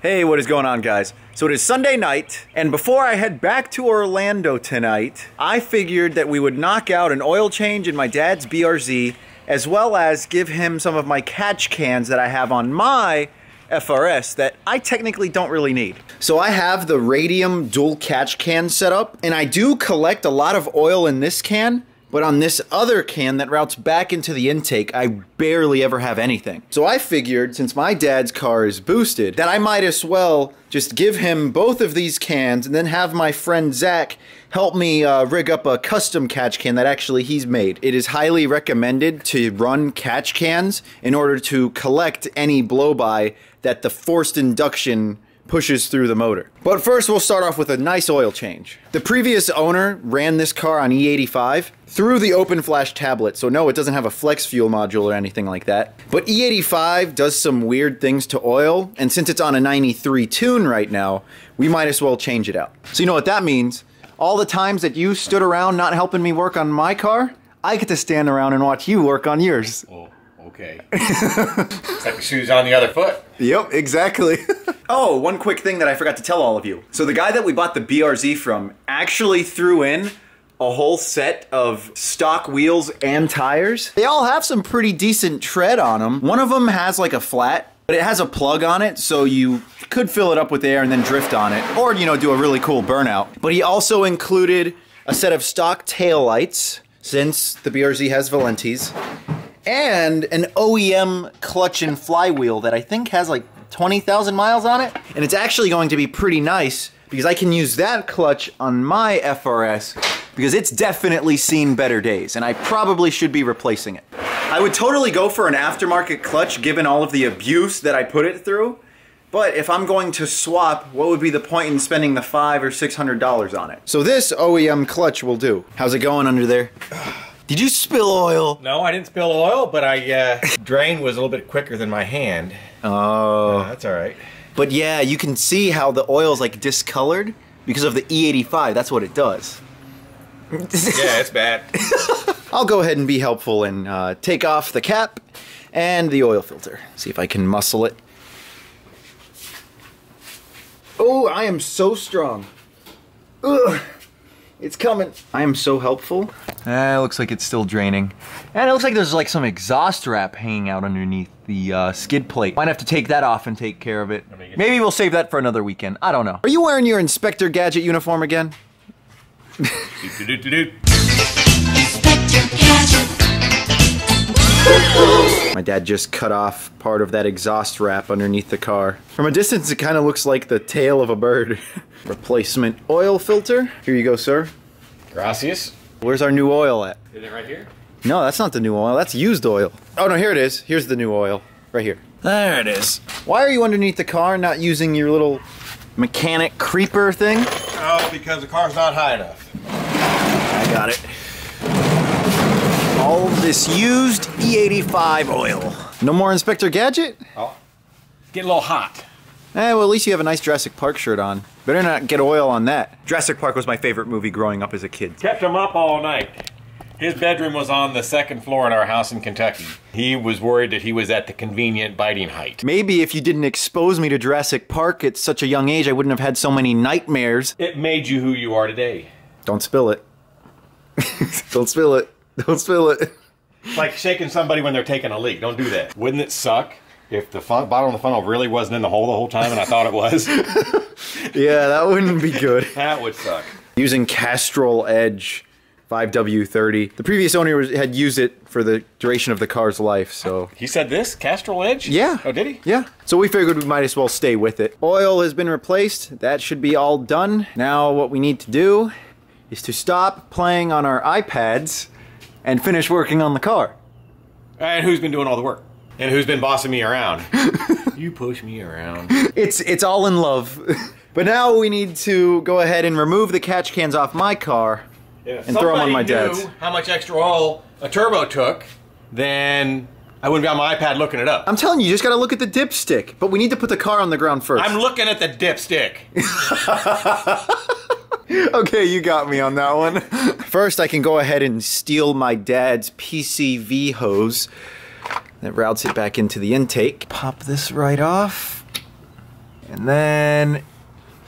Hey, what is going on, guys? So it is Sunday night, and before I head back to Orlando tonight, I figured that we would knock out an oil change in my dad's BRZ, as well as give him some of my catch cans that I have on my FRS that I technically don't really need. So I have the radium dual catch can set up, and I do collect a lot of oil in this can, but on this other can that routes back into the intake, I barely ever have anything. So I figured, since my dad's car is boosted, that I might as well just give him both of these cans and then have my friend Zach help me rig up a custom catch can that actually he's made. It is highly recommended to run catch cans in order to collect any blow-by that the forced induction pushes through the motor. But first we'll start off with a nice oil change. The previous owner ran this car on E85 through the open flash tablet, so no, it doesn't have a flex fuel module or anything like that. But E85 does some weird things to oil, and since it's on a 93 tune right now, we might as well change it out. So you know what that means? All the times that you stood around not helping me work on my car, I get to stand around and watch you work on yours. Oh, okay. It's like the shoes on the other foot. Yep, exactly. Oh, one quick thing that I forgot to tell all of you. So the guy that we bought the BRZ from actually threw in a whole set of stock wheels and tires. They all have some pretty decent tread on them. One of them has like a flat, but it has a plug on it, so you could fill it up with air and then drift on it, or, you know, do a really cool burnout. But he also included a set of stock tail lights, since the BRZ has Valentis, and an OEM clutch and flywheel that I think has like 20,000 miles on it. And it's actually going to be pretty nice because I can use that clutch on my FRS because it's definitely seen better days, and I probably should be replacing it. I would totally go for an aftermarket clutch given all of the abuse that I put it through, but if I'm going to swap, what would be the point in spending the $500 or $600 on it? So this OEM clutch will do. How's it going under there? Did you spill oil? No, I didn't spill oil, but I drain was a little bit quicker than my hand. Oh. That's all right. But yeah, you can see how the oil's like discolored because of the E85. That's what it does. Yeah, it's bad. I'll go ahead and be helpful and take off the cap and the oil filter. See if I can muscle it. Oh, I am so strong. Ugh. It's coming. I am so helpful. It looks like it's still draining. And it looks like there's like some exhaust wrap hanging out underneath the skid plate. Might have to take that off and take care of it. Maybe we'll save that for another weekend. I don't know. Are you wearing your Inspector Gadget uniform again? My dad just cut off part of that exhaust wrap underneath the car. From a distance, it kind of looks like the tail of a bird. Replacement oil filter. Here you go, sir. Gracias. Where's our new oil at? Is it right here? No, that's not the new oil. That's used oil. Oh, no, here it is. Here's the new oil. Right here. There it is. Why are you underneath the car not using your little mechanic creeper thing? Oh, because the car's not high enough. I got it. All this used E85 oil. No more Inspector Gadget? Oh, get a little hot. Well, at least you have a nice Jurassic Park shirt on. Better not get oil on that. Jurassic Park was my favorite movie growing up as a kid. Kept him up all night. His bedroom was on the second floor in our house in Kentucky. He was worried that he was at the convenient biting height. Maybe if you didn't expose me to Jurassic Park at such a young age, I wouldn't have had so many nightmares. It made you who you are today. Don't spill it. Don't spill it. Don't spill it. It's like shaking somebody when they're taking a leak. Don't do that. Wouldn't it suck if the bottom of the funnel really wasn't in the hole the whole time and I thought it was? Yeah, that wouldn't be good. That would suck. Using Castrol Edge 5W30. The previous owner had used it for the duration of the car's life, so... He said this? Castrol Edge? Yeah. Oh, did he? Yeah. So we figured we might as well stay with it. Oil has been replaced. That should be all done. Now what we need to do is to stop playing on our iPads and finish working on the car. And who's been doing all the work? And who's been bossing me around? You push me around. It's all in love. But now we need to go ahead and remove the catch cans off my car and throw them on my dad's. If somebody knew how much extra oil a turbo took, then I wouldn't be on my iPad looking it up. I'm telling you, you just gotta look at the dipstick. But we need to put the car on the ground first. I'm looking at the dipstick. Okay, you got me on that one. First, I can go ahead and steal my dad's PCV hose that routes it back into the intake. Pop this right off. And then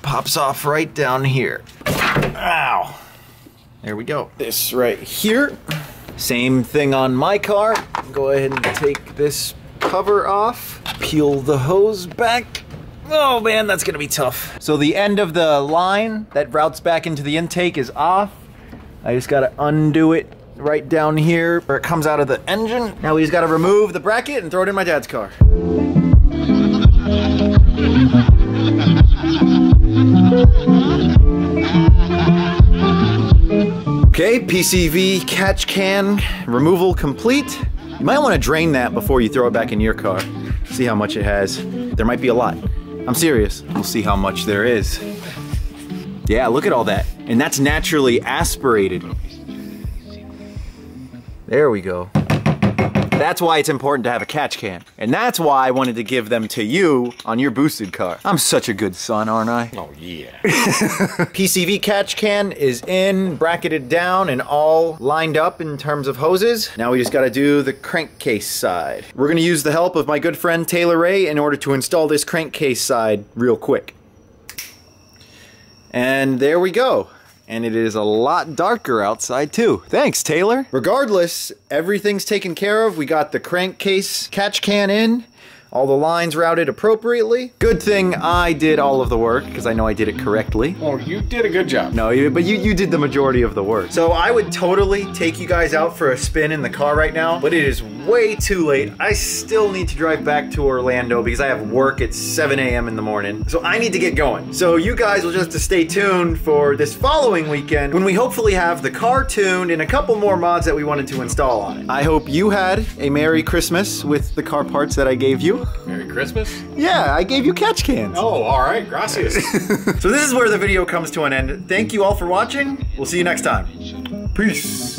pops off right down here. Ow. There we go. This right here. Same thing on my car. Go ahead and take this cover off. Peel the hose back. Oh man, that's gonna be tough. So the end of the line that routes back into the intake is off. I just gotta undo it right down here where it comes out of the engine. Now we just gotta remove the bracket and throw it in my dad's car. Okay, PCV Catch Can removal complete. You might want to drain that before you throw it back in your car. See how much it has. There might be a lot. I'm serious. We'll see how much there is. Yeah, look at all that. And that's naturally aspirated. There we go. That's why it's important to have a catch can. And that's why I wanted to give them to you on your boosted car. I'm such a good son, aren't I? Oh, yeah. PCV Catch Can is in, bracketed down, and all lined up in terms of hoses. Now we just gotta do the crankcase side. We're gonna use the help of my good friend Taylor Ray in order to install this crankcase side real quick. And there we go. And it is a lot darker outside too. Thanks, Taylor. Regardless, everything's taken care of. We got the crankcase catch can in. All the lines routed appropriately. Good thing I did all of the work, because I know I did it correctly. Oh, you did a good job. No, but you did the majority of the work. So I would totally take you guys out for a spin in the car right now, but it is way too late. I still need to drive back to Orlando because I have work at 7 a.m. in the morning. So I need to get going. So you guys will just have to stay tuned for this following weekend when we hopefully have the car tuned and a couple more mods that we wanted to install on it. I hope you had a Merry Christmas with the car parts that I gave you. Merry Christmas? Yeah, I gave you catch cans. Oh, all right. Gracias. So this is where the video comes to an end. Thank you all for watching. We'll see you next time. Peace.